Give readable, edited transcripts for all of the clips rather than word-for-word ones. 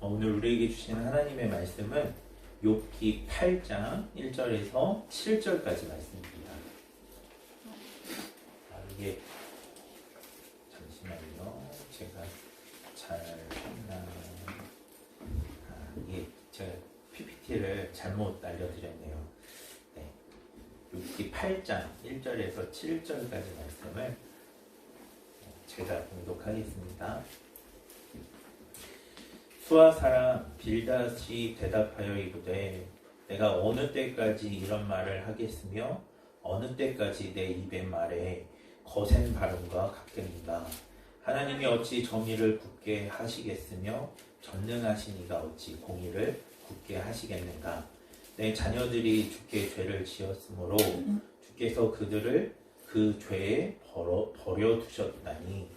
오늘 우리에게 주시는 하나님의 말씀은 욥기 8장 1절에서 7절까지 말씀입니다. 이게 잠시만요. 제가 잘 했나? 이게 제가 PPT를 잘못 알려드렸네요. 네. 욥기 8장 1절에서 7절까지 말씀을 제가 봉독하겠습니다. 수아 사람 빌닷이 대답하여 이르되 내가 어느 때까지 이런 말을 하겠으며 어느 때까지 내 입의 말에 거센 발음과 같겠는가. 하나님이 어찌 정의를 굳게 하시겠으며 전능하신 이가 어찌 공의를 굳게 하시겠는가. 내 자녀들이 주께 죄를 지었으므로 주께서 그들을 그 죄에 버려두셨다니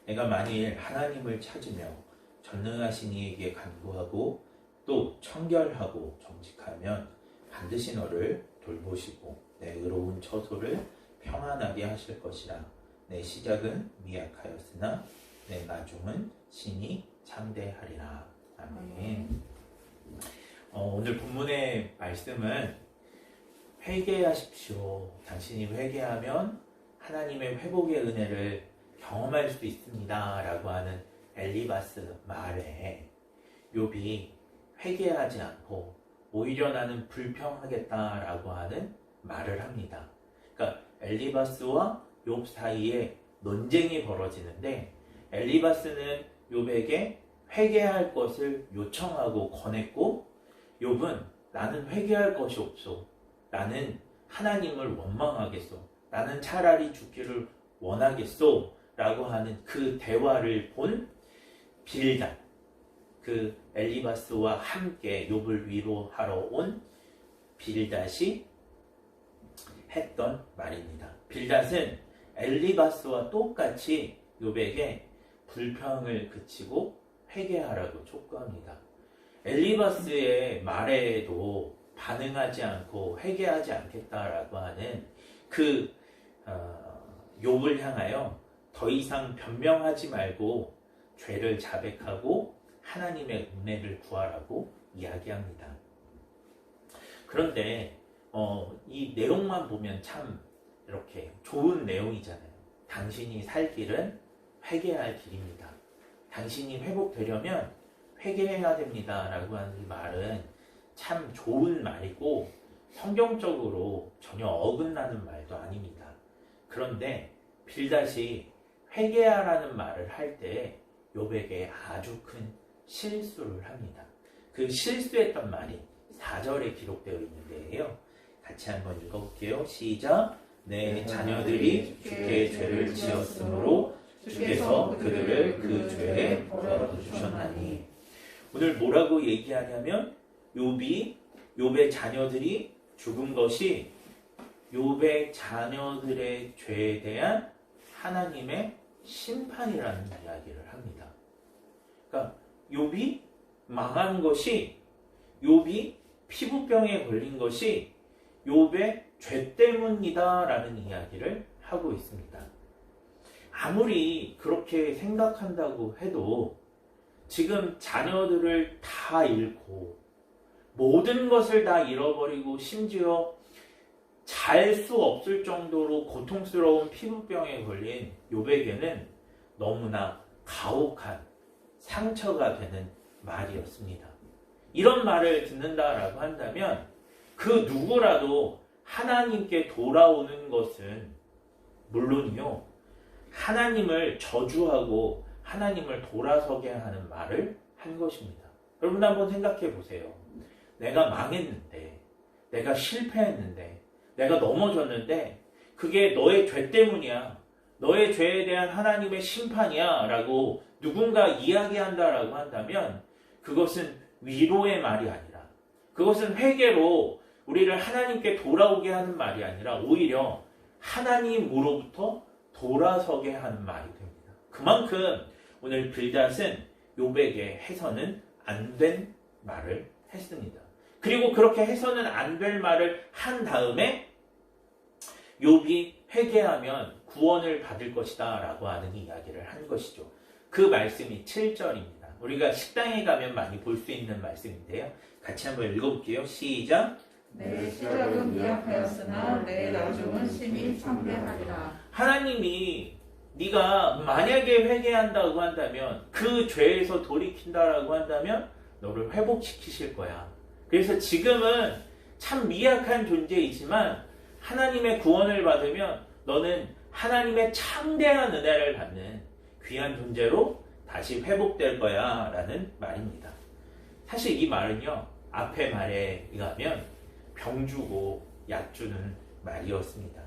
내가 만일 하나님을 찾으며 전능하신 이에게 간구하고 또 청결하고 정직하면 반드시 너를 돌보시고 내 의로운 처소를 평안하게 하실 것이라. 내 시작은 미약하였으나 내 나중은 신이 창대하리라. 아멘. 오늘 본문의 말씀은 회개하십시오. 당신이 회개하면 하나님의 회복의 은혜를 경험할 수 있습니다. 라고 하는 엘리바스 말에 욥이 회개하지 않고 오히려 나는 불평하겠다라고 하는 말을 합니다. 그러니까 엘리바스와 욥 사이에 논쟁이 벌어지는데 엘리바스는 욥에게 회개할 것을 요청하고 권했고 욥은 나는 회개할 것이 없소. 나는 하나님을 원망하겠소. 나는 차라리 죽기를 원하겠소. 라고 하는 그 대화를 본 빌닷, 그 엘리바스와 함께 욥을 위로하러 온 빌닷이 했던 말입니다. 빌닷은 엘리바스와 똑같이 욥에게 불평을 그치고 회개하라고 촉구합니다. 엘리바스의 말에도 반응하지 않고 회개하지 않겠다라고 하는 그 욥을 향하여 더 이상 변명하지 말고 죄를 자백하고 하나님의 은혜를 구하라고 이야기합니다. 그런데 이 내용만 보면 참 이렇게 좋은 내용이잖아요. 당신이 살 길은 회개할 길입니다. 당신이 회복되려면 회개해야 됩니다. 라고 하는 이 말은 참 좋은 말이고 성경적으로 전혀 어긋나는 말도 아닙니다. 그런데 빌닷이 회개하라는 말을 할 때 욥에게 아주 큰 실수를 합니다. 그 실수했던 말이 4절에 기록되어 있는데요. 같이 한번 읽어볼게요. 시작. 내 자녀들이 주께 죄를 지었으므로 주께서 그들을 그 죄에 버려두셨나니. 오늘 뭐라고 얘기하냐면 욥의 자녀들이 죽은 것이 욥의 자녀들의 죄에 대한 하나님의 심판이라는 이야기를 합니다. 그러니까 욥이 망한 것이, 욥이 피부병에 걸린 것이 욥의 죄 때문이다라는 이야기를 하고 있습니다. 아무리 그렇게 생각한다고 해도 지금 자녀들을 다 잃고 모든 것을 다 잃어버리고 심지어 잘 수 없을 정도로 고통스러운 피부병에 걸린 욥에게는 너무나 가혹한 상처가 되는 말이었습니다. 이런 말을 듣는다라고 한다면 그 누구라도 하나님께 돌아오는 것은 물론이요, 하나님을 저주하고 하나님을 돌아서게 하는 말을 한 것입니다. 여러분 한번 생각해 보세요. 내가 망했는데, 내가 실패했는데, 내가 넘어졌는데 그게 너의 죄 때문이야. 너의 죄에 대한 하나님의 심판이야 라고 누군가 이야기한다라고 한다면 그것은 위로의 말이 아니라, 그것은 회개로 우리를 하나님께 돌아오게 하는 말이 아니라 오히려 하나님으로부터 돌아서게 하는 말이 됩니다. 그만큼 오늘 빌닷은 욥에게 해서는 안 된 말을 했습니다. 그리고 그렇게 해서는 안 될 말을 한 다음에 욥이 회개하면 구원을 받을 것이다 라고 하는 이야기를 한 것이죠. 그 말씀이 7절입니다. 우리가 식당에 가면 많이 볼 수 있는 말씀인데요. 같이 한번 읽어볼게요. 시작. 내 시작은 미약하였으나 내 나중은 심히 창대하리라. 하나님이 네가 만약에 회개한다고 한다면, 그 죄에서 돌이킨다라고 한다면 너를 회복시키실 거야. 그래서 지금은 참 미약한 존재이지만 하나님의 구원을 받으면 너는 하나님의 창대한 은혜를 받는 귀한 존재로 다시 회복될 거야 라는 말입니다. 사실 이 말은요, 앞의 말에 의하면 병 주고 약 주는 말이었습니다.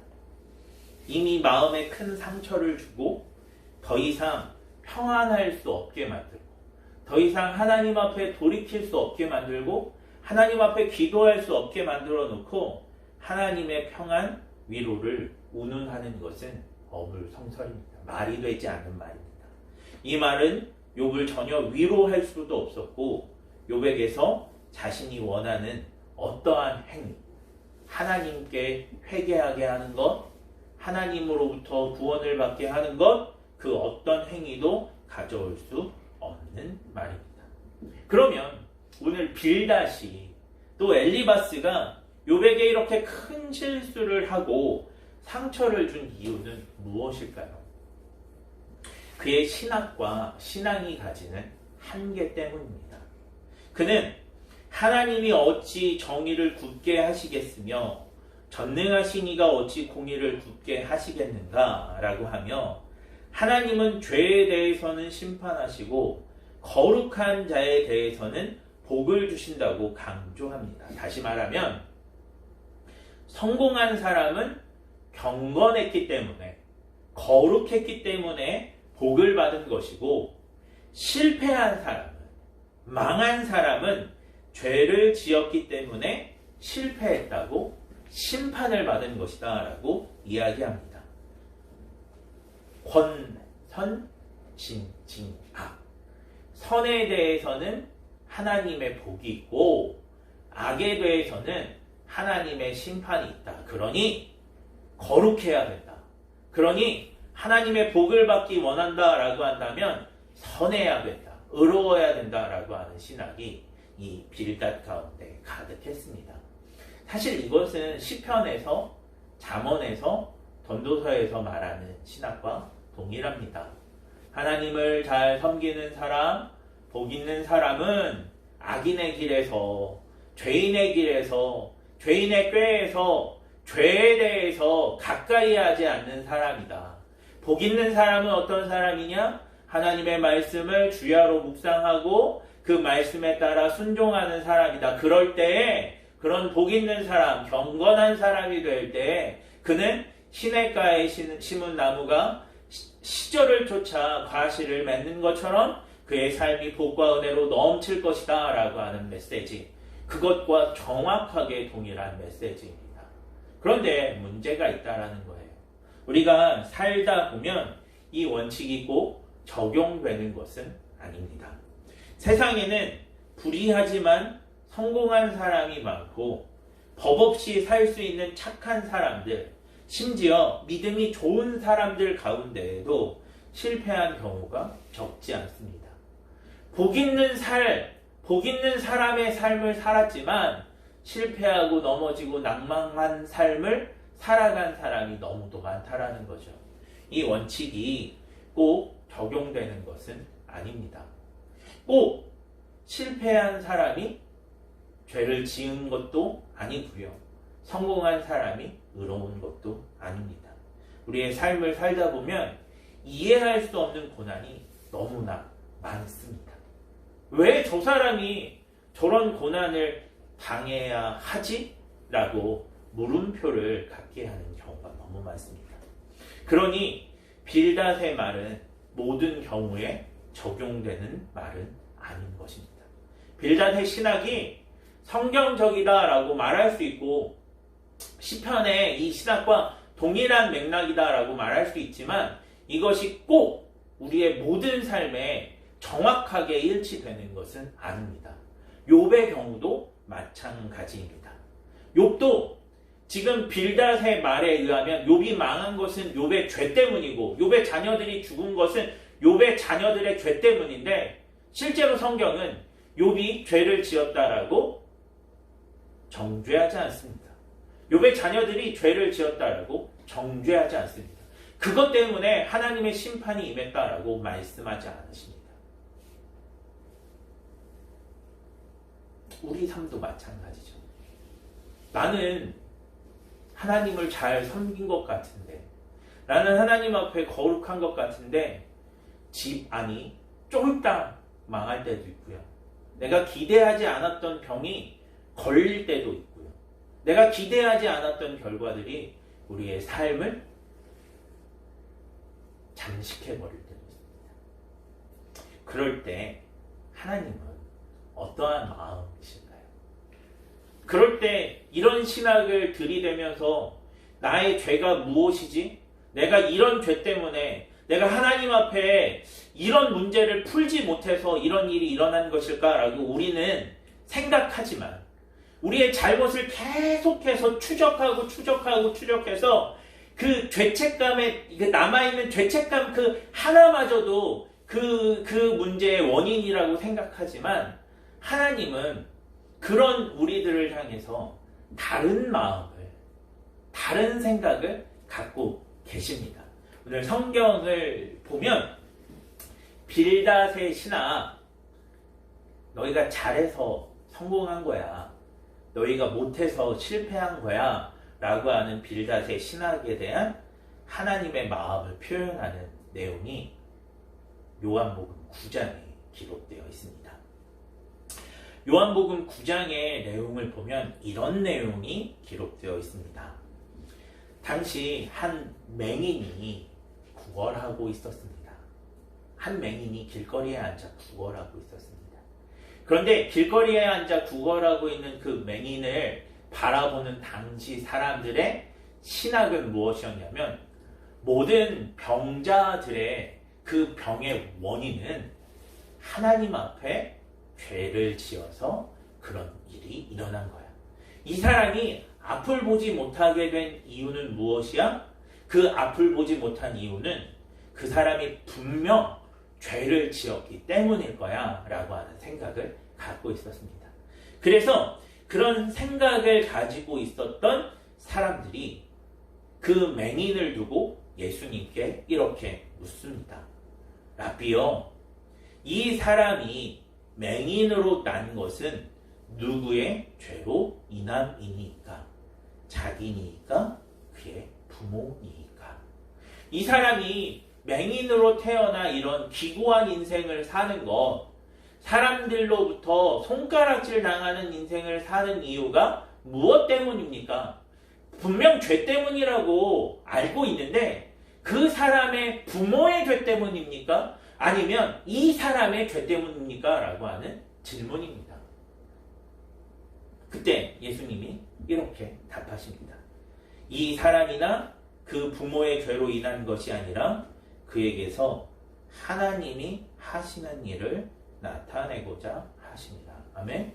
이미 마음에 큰 상처를 주고 더 이상 평안할 수 없게 만들고, 더 이상 하나님 앞에 돌이킬 수 없게 만들고, 하나님 앞에 기도할 수 없게 만들어 놓고 하나님의 평안, 위로를 운운하는 것은 어불성설입니다. 말이 되지 않는 말입니다. 이 말은 욥을 전혀 위로할 수도 없었고, 욥에게서 자신이 원하는 어떠한 행위, 하나님께 회개하게 하는 것, 하나님으로부터 구원을 받게 하는 것, 그 어떤 행위도 가져올 수 없는 말입니다. 그러면 오늘 빌닷이, 또 엘리바스가 욥에게 이렇게 큰 실수를 하고 상처를 준 이유는 무엇일까요? 그의 신학과 신앙이 가지는 한계 때문입니다. 그는 하나님이 어찌 정의를 굳게 하시겠으며 전능하신 이가 어찌 공의를 굳게 하시겠는가 라고 하며, 하나님은 죄에 대해서는 심판하시고 거룩한 자에 대해서는 복을 주신다고 강조합니다. 다시 말하면 성공한 사람은 경건했기 때문에, 거룩했기 때문에 복을 받은 것이고, 실패한 사람은, 망한 사람은 죄를 지었기 때문에 실패했다고 심판을 받은 것이다 라고 이야기합니다. 권, 선, 진, 악. 선에 대해서는 하나님의 복이 있고 악에 대해서는 하나님의 심판이 있다. 그러니 거룩해야 된다. 그러니 하나님의 복을 받기 원한다라고 한다면 선해야 된다. 의로워야 된다라고 하는 신학이 이 빌닷 가운데 가득했습니다. 사실 이것은 시편에서, 잠언에서, 전도서에서 말하는 신학과 동일합니다. 하나님을 잘 섬기는 사람, 복 있는 사람은 악인의 길에서, 죄인의 길에서, 죄인의 꾀에서 죄에 대해서 가까이 하지 않는 사람이다. 복 있는 사람은 어떤 사람이냐? 하나님의 말씀을 주야로 묵상하고 그 말씀에 따라 순종하는 사람이다. 그럴 때에, 그런 복 있는 사람, 경건한 사람이 될 때에 그는 시냇가에 심은 나무가 시절을 쫓아 과실을 맺는 것처럼 그의 삶이 복과 은혜로 넘칠 것이다 라고 하는 메시지, 그것과 정확하게 동일한 메시지입니다. 그런데 문제가 있다라는 거예요. 우리가 살다 보면 이 원칙이 꼭 적용되는 것은 아닙니다. 세상에는 불의하지만 성공한 사람이 많고 법 없이 살 수 있는 착한 사람들, 심지어 믿음이 좋은 사람들 가운데에도 실패한 경우가 적지 않습니다. 복 있는 사람의 삶을 살았지만 실패하고 넘어지고 낭망한 삶을 살아간 사람이 너무도 많다라는 거죠. 이 원칙이 꼭 적용되는 것은 아닙니다. 꼭 실패한 사람이 죄를 지은 것도 아니고요. 성공한 사람이 의로운 것도 아닙니다. 우리의 삶을 살다 보면 이해할 수 없는 고난이 너무나 많습니다. 왜 저 사람이 저런 고난을 당해야 하지? 라고 물음표를 갖게 하는 경우가 너무 많습니다. 그러니 빌닷의 말은 모든 경우에 적용되는 말은 아닌 것입니다. 빌닷의 신학이 성경적이다라고 말할 수 있고 시편의 이 신학과 동일한 맥락이다라고 말할 수 있지만 이것이 꼭 우리의 모든 삶에 정확하게 일치되는 것은 아닙니다. 욥의 경우도 마찬가지입니다. 욥도 지금 빌닷의 말에 의하면 욥이 망한 것은 욥의 죄 때문이고 욥의 자녀들이 죽은 것은 욥의 자녀들의 죄 때문인데 실제로 성경은 욥이 죄를 지었다라고 정죄하지 않습니다. 욥의 자녀들이 죄를 지었다라고 정죄하지 않습니다. 그것 때문에 하나님의 심판이 임했다라고 말씀하지 않으십니다. 우리 삶도 마찬가지죠. 나는 하나님을 잘 섬긴 것 같은데, 나는 하나님 앞에 거룩한 것 같은데 집 안이 쫄딱 망할 때도 있고요. 내가 기대하지 않았던 병이 걸릴 때도 있고요. 내가 기대하지 않았던 결과들이 우리의 삶을 잠식해버릴 때도 있습니다. 그럴 때 하나님은 어떠한 마음이실까요? 그럴 때 이런 신학을 들이대면서 나의 죄가 무엇이지? 내가 이런 죄 때문에 내가 하나님 앞에 이런 문제를 풀지 못해서 이런 일이 일어난 것일까라고 우리는 생각하지만 우리의 잘못을 계속해서 추적해서 그 죄책감에 남아있는 죄책감 그 하나마저도 그 문제의 원인이라고 생각하지만 하나님은 그런 우리들을 향해서 다른 마음을, 다른 생각을 갖고 계십니다. 오늘 성경을 보면 빌닷의 신학, 너희가 잘해서 성공한 거야, 너희가 못해서 실패한 거야 라고 하는 빌닷의 신학에 대한 하나님의 마음을 표현하는 내용이 요한복음 9장에 기록되어 있습니다. 요한복음 9장의 내용을 보면 이런 내용이 기록되어 있습니다. 당시 한 맹인이 구걸하고 있었습니다. 한 맹인이 길거리에 앉아 구걸하고 있었습니다. 그런데 길거리에 앉아 구걸하고 있는 그 맹인을 바라보는 당시 사람들의 신학은 무엇이었냐면 모든 병자들의 그 병의 원인은 하나님 앞에 죄를 지어서 그런 일이 일어난 거야. 이 사람이 앞을 보지 못하게 된 이유는 무엇이야? 그 앞을 보지 못한 이유는 그 사람이 분명 죄를 지었기 때문일 거야 라고 하는 생각을 갖고 있었습니다. 그래서 그런 생각을 가지고 있었던 사람들이 그 맹인을 두고 예수님께 이렇게 묻습니다. 라비요, 이 사람이 맹인으로 난 것은 누구의 죄로 인함이니까? 자기니까? 그의 부모니까? 이 사람이 맹인으로 태어나 이런 기구한 인생을 사는 것, 사람들로부터 손가락질 당하는 인생을 사는 이유가 무엇 때문입니까? 분명 죄 때문이라고 알고 있는데 그 사람의 부모의 죄 때문입니까? 아니면 이 사람의 죄 때문입니까? 라고 하는 질문입니다. 그때 예수님이 이렇게 답하십니다. 이 사람이나 그 부모의 죄로 인한 것이 아니라 그에게서 하나님이 하시는 일을 나타내고자 하십니다. 아멘.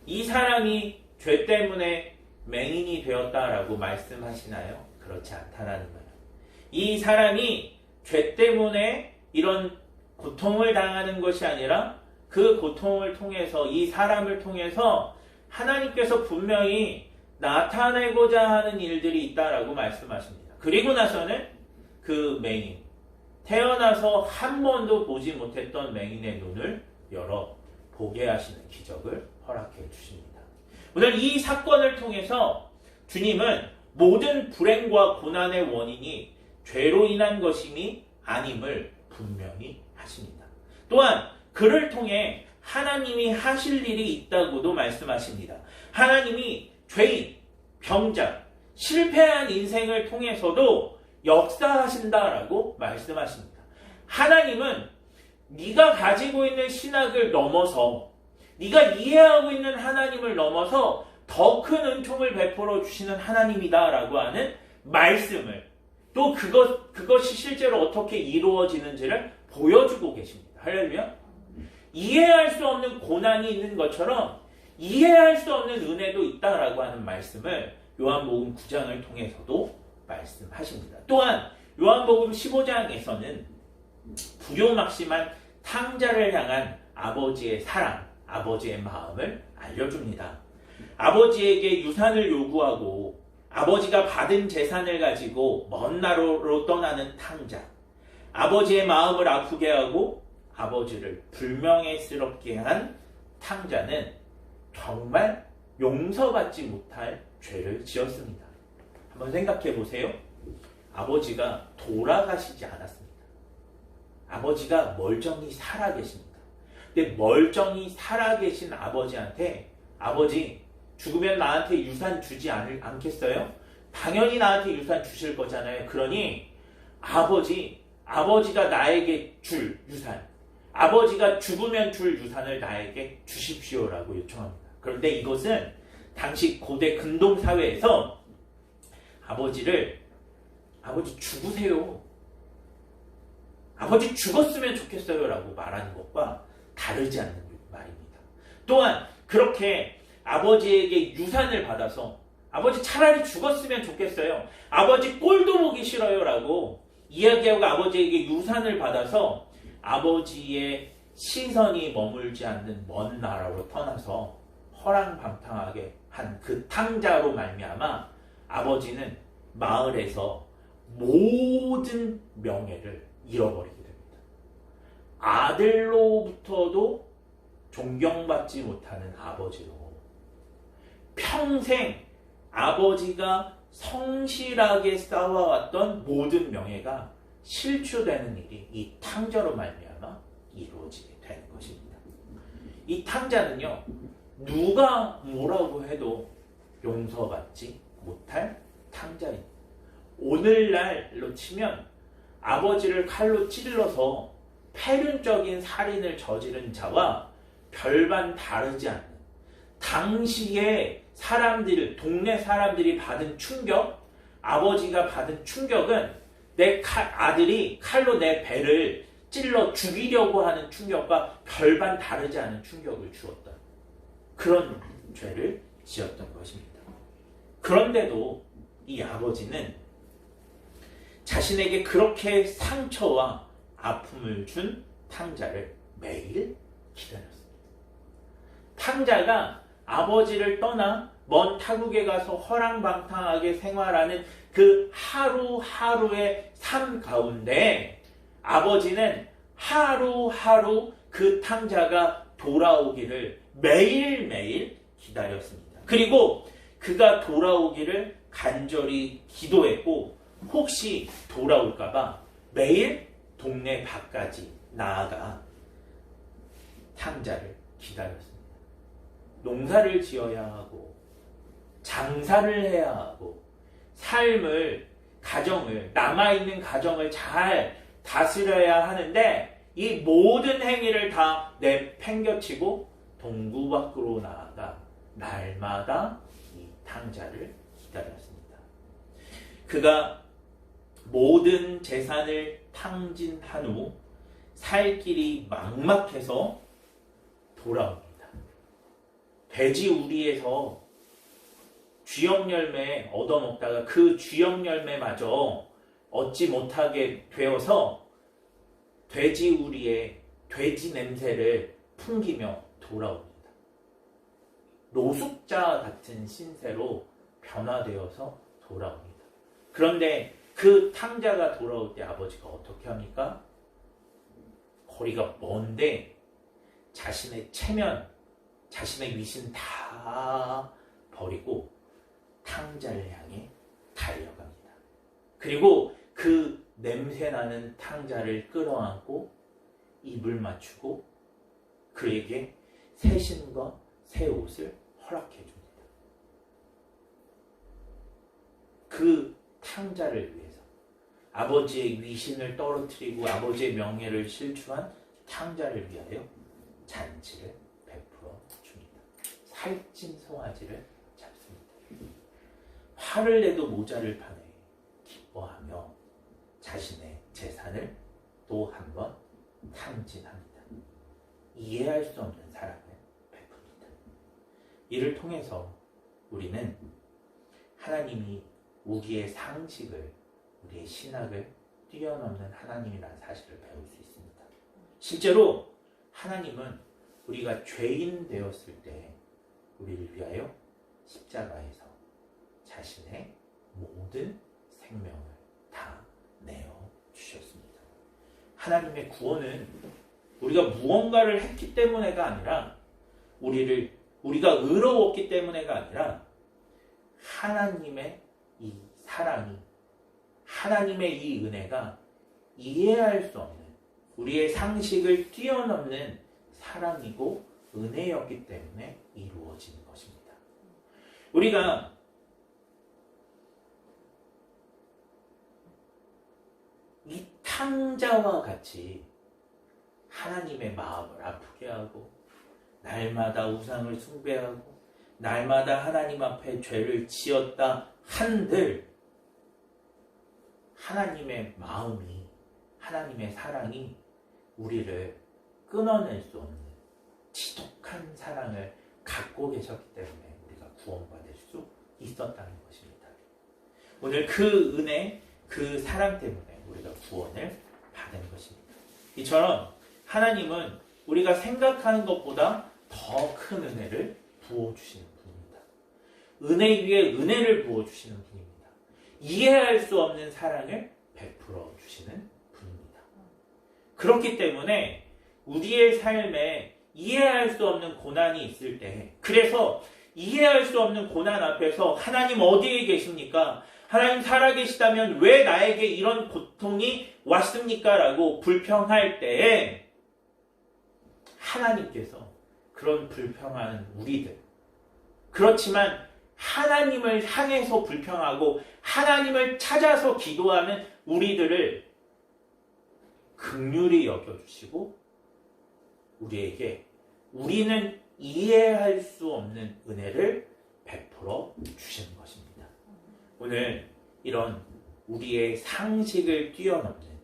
이 사람이 죄 때문에 맹인이 되었다라고 말씀하시나요? 그렇지 않다라는 거예요. 이 사람이 죄 때문에 이런 고통을 당하는 것이 아니라 그 고통을 통해서, 이 사람을 통해서 하나님께서 분명히 나타내고자 하는 일들이 있다라고 말씀하십니다. 그리고 나서는 그 맹인, 태어나서 한 번도 보지 못했던 맹인의 눈을 열어 보게 하시는 기적을 허락해 주십니다. 오늘 이 사건을 통해서 주님은 모든 불행과 고난의 원인이 죄로 인한 것임이 아님을 분명히 하십니다. 또한 그를 통해 하나님이 하실 일이 있다고도 말씀하십니다. 하나님이 죄인, 병자, 실패한 인생을 통해서도 역사하신다라고 말씀하십니다. 하나님은 네가 가지고 있는 신학을 넘어서, 네가 이해하고 있는 하나님을 넘어서 더 큰 은총을 베풀어 주시는 하나님이다라고 하는 말씀을, 또 그것이 실제로 어떻게 이루어지는지를 보여주고 계십니다. 할렐루야. 이해할 수 없는 고난이 있는 것처럼 이해할 수 없는 은혜도 있다라고 하는 말씀을 요한복음 9장을 통해서도 말씀하십니다. 또한 요한복음 15장에서는 부요막심한 탕자를 향한 아버지의 사랑, 아버지의 마음을 알려줍니다. 아버지에게 유산을 요구하고 아버지가 받은 재산을 가지고 먼 나라로 떠나는 탕자. 아버지의 마음을 아프게 하고 아버지를 불명예스럽게 한 탕자는 정말 용서받지 못할 죄를 지었습니다. 한번 생각해 보세요. 아버지가 돌아가시지 않았습니다. 아버지가 멀쩡히 살아계십니다. 근데 멀쩡히 살아계신 아버지한테 아버지 죽으면 나한테 유산 주지 않겠어요? 당연히 나한테 유산 주실 거잖아요. 그러니 아버지가 나에게 줄 유산, 아버지가 죽으면 줄 유산을 나에게 주십시오라고 요청합니다. 그런데 이것은 당시 고대 근동 사회에서 아버지 죽으세요. 아버지 죽었으면 좋겠어요 라고 말하는 것과 다르지 않는 말입니다. 또한 그렇게 아버지에게 유산을 받아서 아버지 차라리 죽었으면 좋겠어요. 아버지 꼴도 보기 싫어요 라고 이야기하고 아버지에게 유산을 받아서 아버지의 시선이 머물지 않는 먼 나라로 떠나서 허랑방탕하게 한 그 탕자로 말미암아 아버지는 마을에서 모든 명예를 잃어버리게 됩니다. 아들로부터도 존경받지 못하는 아버지로 평생 아버지가 성실하게 쌓아왔던 모든 명예가 실추되는 일이 이 탕자로 말미암아 이루어지게 되는 것입니다. 이 탕자는요, 누가 뭐라고 해도 용서받지 못할 탕자입니다. 오늘날로 치면 아버지를 칼로 찔러서 폐륜적인 살인을 저지른 자와 별반 다르지 않는 당시에 동네 사람들이 받은 충격, 아버지가 받은 충격은 아들이 칼로 내 배를 찔러 죽이려고 하는 충격과 별반 다르지 않은 충격을 주었다. 그런 죄를 지었던 것입니다. 그런데도 이 아버지는 자신에게 그렇게 상처와 아픔을 준 탕자를 매일 기다렸습니다. 탕자가 아버지를 떠나 먼 타국에 가서 허랑방탕하게 생활하는 그 하루하루의 삶 가운데 아버지는 하루하루 그 탕자가 돌아오기를 매일매일 기다렸습니다. 그리고 그가 돌아오기를 간절히 기도했고 혹시 돌아올까봐 매일 동네 밖까지 나아가 탕자를 기다렸습니다. 농사를 지어야 하고 장사를 해야 하고 남아있는 가정을 잘 다스려야 하는데 이 모든 행위를 다 내팽겨치고 동구 밖으로 나아가 날마다 이 탕자를 기다렸습니다. 그가 모든 재산을 탕진한 후 살 길이 막막해서 돌아옵니다. 돼지 우리에서 쥐역 열매 얻어먹다가 그 쥐역 열매마저 얻지 못하게 되어서 돼지 우리의 돼지 냄새를 풍기며 돌아옵니다. 노숙자 같은 신세로 변화되어서 돌아옵니다. 그런데 그 탕자가 돌아올 때 아버지가 어떻게 합니까? 거리가 먼데 자신의 체면, 자신의 위신 다 버리고 탕자를 향해 달려갑니다. 그리고 그 냄새나는 탕자를 끌어안고 입을 맞추고 그에게 새 신과 새 옷을 허락해 줍니다. 그 탕자를 위해서 아버지의 위신을 떨어뜨리고 아버지의 명예를 실추한 탕자를 위하여 잔치를 베풀어 줍니다. 살찐 송아지를 잡습니다. 화를 내도 모자를 파내 기뻐하며 자신의 재산을 또 한 번 탕진합니다. 이해할 수 없는 사랑을 베풉니다. 이를 통해서 우리는 하나님이 우리의 상식을, 우리의 신학을 뛰어넘는 하나님이라는 사실을 배울 수 있습니다. 실제로 하나님은 우리가 죄인 되었을 때 우리를 위하여 십자가에서 자신의 모든 생명을 다 내어 주셨습니다. 하나님의 구원은 우리가 무언가를 했기 때문에가 아니라 우리가 의로웠기 때문에가 아니라 하나님의 이 사랑이, 하나님의 이 은혜가 이해할 수 없는, 우리의 상식을 뛰어넘는 사랑이고 은혜였기 때문에 이루어지는 것입니다. 우리가 이 탕자와 같이 하나님의 마음을 아프게 하고 날마다 우상을 숭배하고 날마다 하나님 앞에 죄를 지었다 한들 하나님의 마음이, 하나님의 사랑이 우리를 끊어낼 수 없는 지독한 사랑을 갖고 계셨기 때문에 우리가 구원받을 수 있었다는 것입니다. 오늘 그 은혜, 그 사랑 때문에 우리가 구원을 받은 것입니다. 이처럼 하나님은 우리가 생각하는 것보다 더 큰 은혜를 부어주시는 분입니다. 은혜 위에 은혜를 부어주시는 분입니다. 이해할 수 없는 사랑을 베풀어 주시는 분입니다. 그렇기 때문에 우리의 삶에 이해할 수 없는 고난이 있을 때, 그래서 이해할 수 없는 고난 앞에서 하나님 어디에 계십니까? 하나님 살아계시다면 왜 나에게 이런 고통이 왔습니까? 라고 불평할 때에 하나님께서 그런 불평하는 우리들, 그렇지만 하나님을 향해서 불평하고 하나님을 찾아서 기도하는 우리들을 긍휼히 여겨주시고 우리에게 우리는 이해할 수 없는 은혜를 베풀어 주시는 것입니다. 오늘 이런 우리의 상식을 뛰어넘는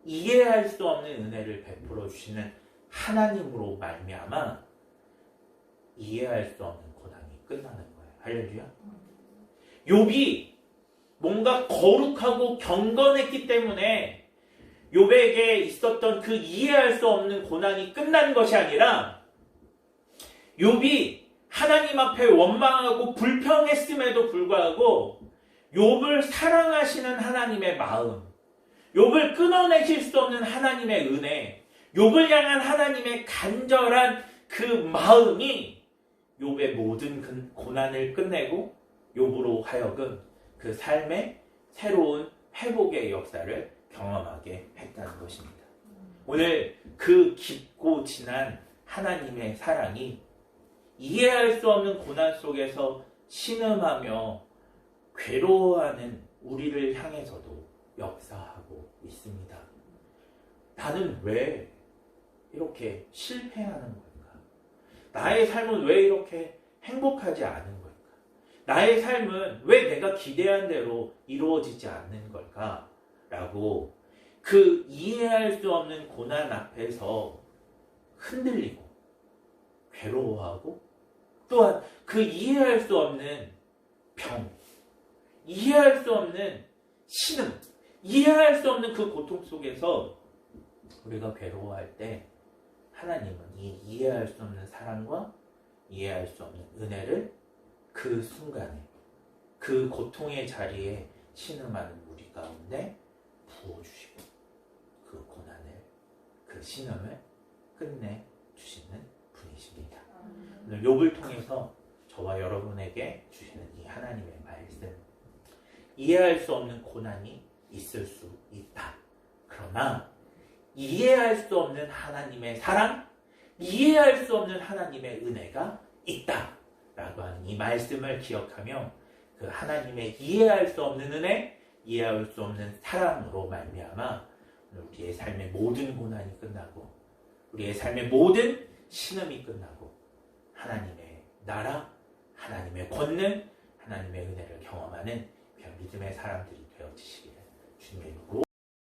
이해할 수 없는 은혜를 베풀어 주시는 하나님으로 말미암아 이해할 수 없는 고난이 끝나는 거예요. 할렐루야. 욥이 뭔가 거룩하고 경건했기 때문에 욥에게 있었던 그 이해할 수 없는 고난이 끝난 것이 아니라 욥이 하나님 앞에 원망하고 불평했음에도 불구하고 욥을 사랑하시는 하나님의 마음, 욥을 끊어내실 수 없는 하나님의 은혜, 욥을 향한 하나님의 간절한 그 마음이 욥의 모든 고난을 끝내고 욥으로 하여금 그 삶의 새로운 회복의 역사를 경험하게 했다는 것입니다. 오늘 그 깊고 진한 하나님의 사랑이 이해할 수 없는 고난 속에서 신음하며 괴로워하는 우리를 향해서도 역사하고 있습니다. 나는 왜 이렇게 실패하는 걸까? 나의 삶은 왜 이렇게 행복하지 않은 걸까? 나의 삶은 왜 내가 기대한 대로 이루어지지 않는 걸까? 라고 그 이해할 수 없는 고난 앞에서 흔들리고 괴로워하고 또한 그 이해할 수 없는 병, 이해할 수 없는 신음, 이해할 수 없는 그 고통 속에서 우리가 괴로워할 때 하나님은 이 이해할 수 없는 사랑과 이해할 수 없는 은혜를 그 순간에 그 고통의 자리에 신음하는 우리 가운데 부어주시고 그 고난을, 그 신음을 끝내주시는 분이십니다. 오늘 욥을 통해서 저와 여러분에게 주시는 이 하나님의 말씀, 이해할 수 없는 고난이 있을 수 있다. 그러나 이해할 수 없는 하나님의 사랑, 이해할 수 없는 하나님의 은혜가 있다 라고 하는 이 말씀을 기억하며 그 하나님의 이해할 수 없는 은혜, 이해할 수 없는 사랑으로 말미암아 우리의 삶의 모든 고난이 끝나고 우리의 삶의 모든 신음이 끝나고 하나님의 나라, 하나님의 권능, 하나님의 은혜를 경험하는 그냥 믿음의 사람들이 되어지시기를 주님의 이름으로